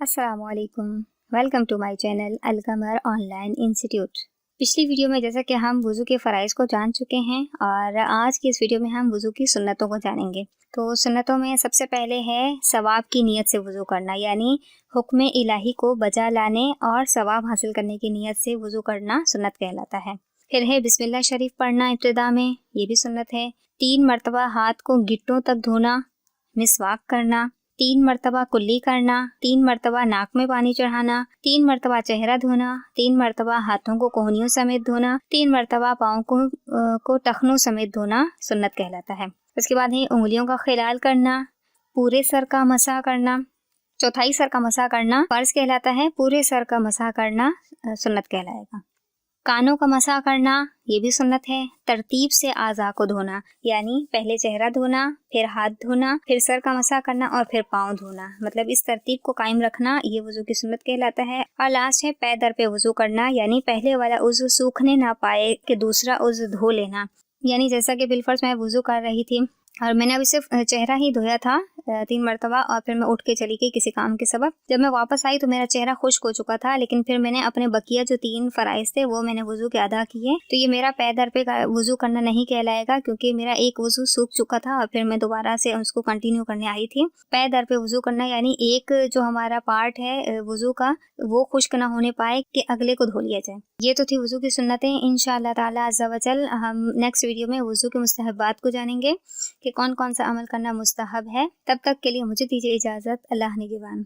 السلام علیکم، welcome to my channel القمر آن لائن انسٹیٹیوٹ۔ پچھلی ویڈیو میں جیسا کہ ہم وضو کے فرائض کو جان چکے ہیں، اور آج کی اس ویڈیو میں ہم وضو کی سنتوں کو جانیں گے۔ تو سنتوں میں سب سے پہلے ہے ثواب کی نیت سے وضو کرنا، یعنی حکم الہی کو بجا لانے اور ثواب حاصل کرنے کی نیت سے وضو کرنا سنت کہلاتا ہے۔ پھر ہے بسم اللہ شریف پڑھنا ابتدا میں، یہ بھی سنت ہے۔ 3 مرتبہ ہاتھ کو گھٹنوں تک دھونا، مسواک کرنا، 3 مرتبہ کلی کرنا، 3 مرتبہ ناک میں پانی چڑھانا، 3 مرتبہ چہرہ دھونا، 3 مرتبہ ہاتھوں کو کوہنیوں سمیت دھونا، 3 مرتبہ پاؤں کو ٹخنوں سمیت دھونا سنت کہلاتا ہے۔ اس کے بعد ہے انگلیوں کا خلال کرنا، پورے سر کا مسح کرنا، چوتھائی سر کا مسح کرنا فرض کہلاتا ہے، پورے سر کا مسح کرنا سنت کہلائے گا۔ کانوں کا مسح کرنا یہ بھی سنت ہے۔ ترتیب سے اعضاء کو دھونا، یعنی پہلے چہرہ دھونا، پھر ہاتھ دھونا، پھر سر کا مسح کرنا اور پھر پاؤں دھونا، مطلب اس ترتیب کو قائم رکھنا یہ وضو کی سنت کہلاتا ہے۔ اور لاسٹ ہے پے در پہ وضو کرنا، یعنی پہلے والا عضو سوکھنے نہ پائے کہ دوسرا عضو دھو لینا۔ یعنی جیسا کہ بالفرض میں وضو کر رہی تھی اور میں نے ابھی صرف چہرہ ہی دھویا تھا 3 مرتبہ، اور پھر میں اٹھ کے چلی گئی کسی کام کے سبب۔ جب میں واپس آئی تو میرا چہرہ خشک ہو چکا تھا، لیکن پھر میں نے اپنے بقیہ جو 3 فرائض تھے وہ میں نے وضو کے ادا کیے، تو یہ میرا پے در پہ وضو کرنا نہیں کہلائے گا، کیونکہ میرا ایک وضو سوکھ چکا تھا اور پھر میں دوبارہ سے اس کو کنٹینیو کرنے آئی تھی۔ پے در پہ وضو کرنا یعنی ایک جو ہمارا پارٹ ہے وضو کا وہ خشک نہ ہونے پائے کہ اگلے کو دھو لیا جائے۔ یہ تو تھی وضو کی سنتیں۔ انشاءاللہ تعالی عز و جل ہم نیکسٹ ویڈیو میں وضو کے مستحبات کو جانیں گے کہ کون کون سا عمل کرنا مستحب ہے۔ تب تک کے لیے مجھے دیجیے اجازت، اللہ نگہبان۔